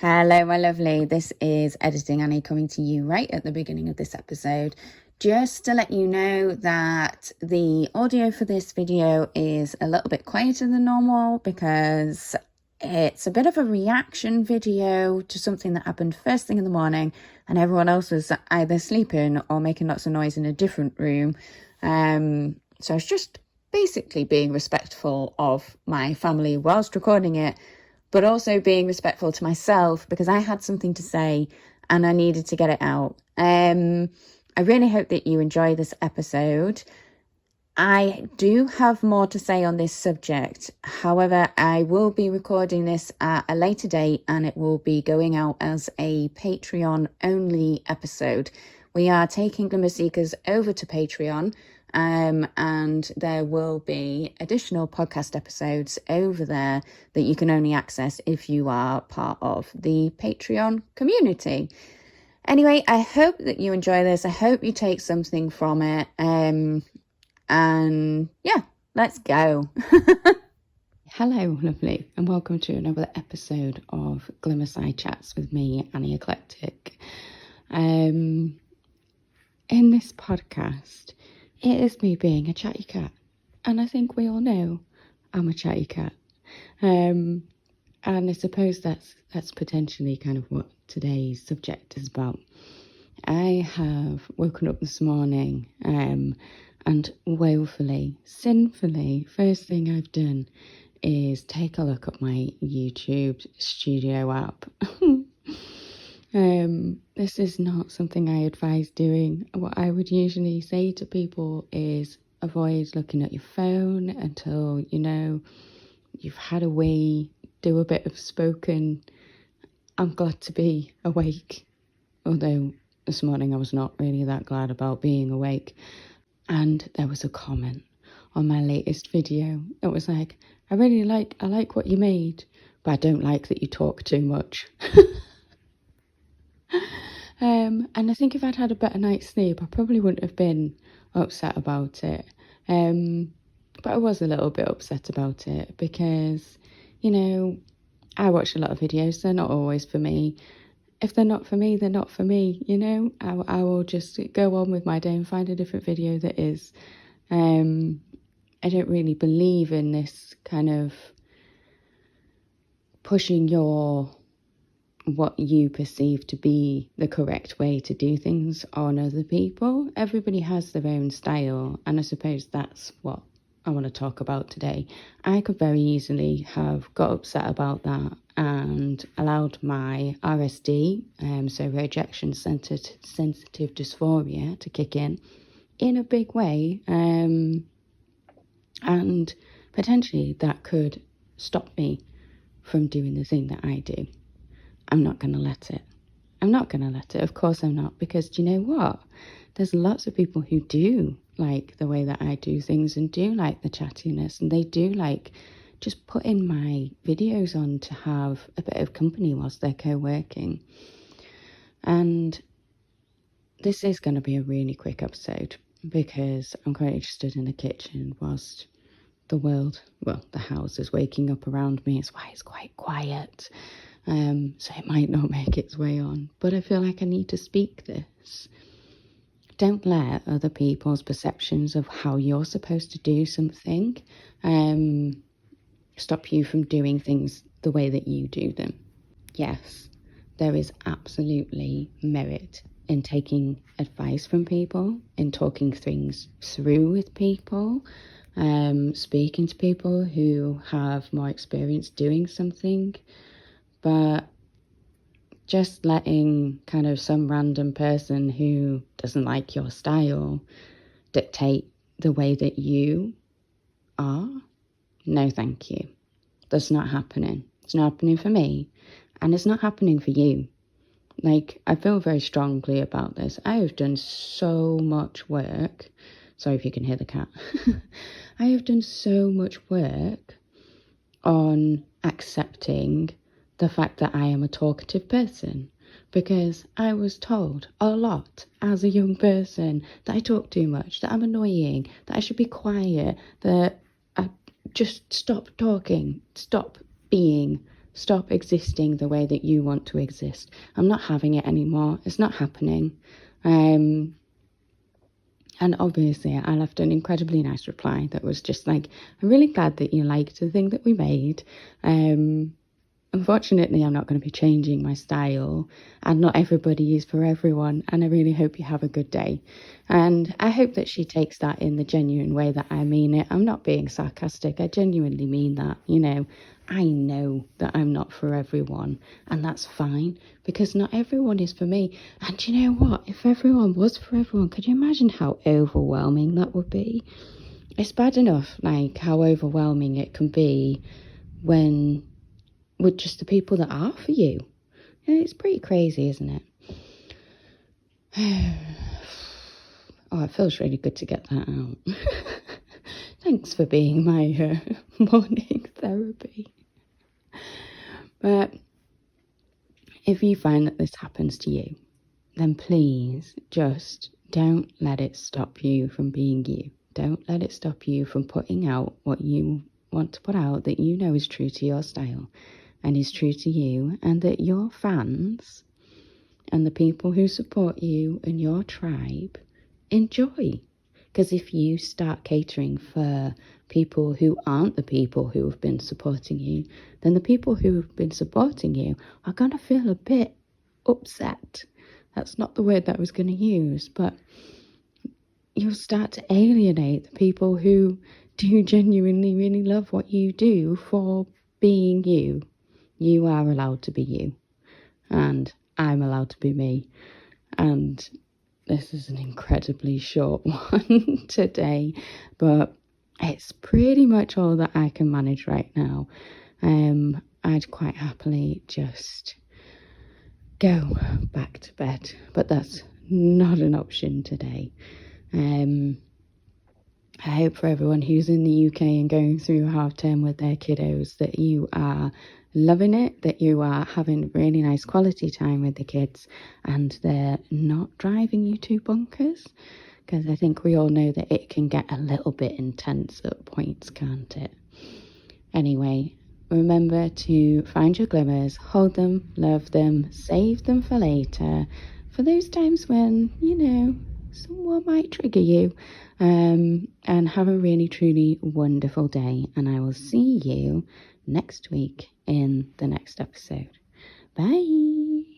Hello, my lovely. This is Editing Annie coming to you right at the beginning of this episode. Just to let you know that the audio for this video is a little bit quieter than normal because it's a bit of a reaction video to something that happened first thing in the morning and everyone else was either sleeping or making lots of noise in a different room. So I was just basically being respectful of my family whilst recording it, but also being respectful to myself because I had something to say and I needed to get it out. I really hope that you enjoy this episode. I do have more to say on this subject. However, I will be recording this at a later date and it will be going out as a Patreon only episode. We are taking Glimmer Seekers over to Patreon. And there will be additional podcast episodes over there that you can only access if you are part of the Patreon community. Anyway, I hope that you enjoy this. I hope you take something from it. And yeah, let's go. Hello, lovely, and welcome to another episode of Glimmer Side Chats with me, Annie Eclectic. In this podcast, it is me being a chatty cat, and I think we all know I'm a chatty cat. And I suppose that's potentially kind of what today's subject is about. I have woken up this morning and woefully, sinfully, first thing I've done is take a look at my YouTube Studio app. This is not something I advise doing. What I would usually say to people is avoid looking at your phone until, you've had a wee, do a bit of spoken. I'm glad to be awake. Although this morning I was not really that glad about being awake. And there was a comment on my latest video. It was like, I like what you made, but I don't like that you talk too much. And I think if I'd had a better night's sleep, I probably wouldn't have been upset about it. But I was a little bit upset about it because, I watch a lot of videos. They're not always for me. If they're not for me, they're not for me, I will just go on with my day and find a different video that is. I don't really believe in this kind of pushing what you perceive to be the correct way to do things on other people. Everybody has their own style, and I suppose that's what I want to talk about today. I could very easily have got upset about that and allowed my RSD, so rejection sensitive dysphoria, to kick in a big way, and potentially that could stop me from doing the thing that I do. I'm not going to let it. Of course I'm not, because do you know what? There's lots of people who do like the way that I do things and do like the chattiness, and they do like just putting my videos on to have a bit of company whilst they're co-working. And this is going to be a really quick episode because I'm quite interested in the kitchen whilst the house is waking up around me. It's why it's quite quiet. So it might not make its way on, but I feel like I need to speak this. Don't let other people's perceptions of how you're supposed to do something stop you from doing things the way that you do them. Yes, there is absolutely merit in taking advice from people, in talking things through with people, speaking to people who have more experience doing something. But just letting kind of some random person who doesn't like your style dictate the way that you are, no thank you. That's not happening. It's not happening for me, and it's not happening for you. Like, I feel very strongly about this. I have done so much work. Sorry if you can hear the cat. I have done so much work on accepting the fact that I am a talkative person, because I was told a lot as a young person that I talk too much, that I'm annoying, that I should be quiet, that I just stop talking, stop being stop existing the way that you want to exist. I'm not having it anymore. It's not happening. And obviously I left an incredibly nice reply that was just like, I'm really glad that you liked the thing that we made. Unfortunately, I'm not going to be changing my style, and not everybody is for everyone, and I really hope you have a good day. And I hope that she takes that in the genuine way that I mean it. I'm not being sarcastic. I genuinely mean that. I know that I'm not for everyone, and that's fine, because not everyone is for me. And you know what? If everyone was for everyone, could you imagine how overwhelming that would be? It's bad enough, like, how overwhelming it can be when with just the people that are for you. It's pretty crazy, isn't it? Oh, it feels really good to get that out. Thanks for being my morning therapy. But if you find that this happens to you, then please just don't let it stop you from being you. Don't let it stop you from putting out what you want to put out that you know is true to your style and is true to you, and that your fans and the people who support you and your tribe enjoy. Because if you start catering for people who aren't the people who have been supporting you, then the people who have been supporting you are going to feel a bit upset. That's not the word that I was going to use, but you'll start to alienate the people who do genuinely really love what you do for being you. You are allowed to be you, and I'm allowed to be me. And this is an incredibly short one today, but it's pretty much all that I can manage right now. I'd quite happily just go back to bed, but that's not an option today. I hope for everyone who's in the UK and going through half term with their kiddos that you are loving it, that you are having really nice quality time with the kids, and they're not driving you too bonkers, because I think we all know that it can get a little bit intense at points, can't it? Anyway, remember to find your glimmers, hold them, love them, save them for later, for those times when, someone might trigger you. And have a really, truly wonderful day. And I will see you next week in the next episode. Bye.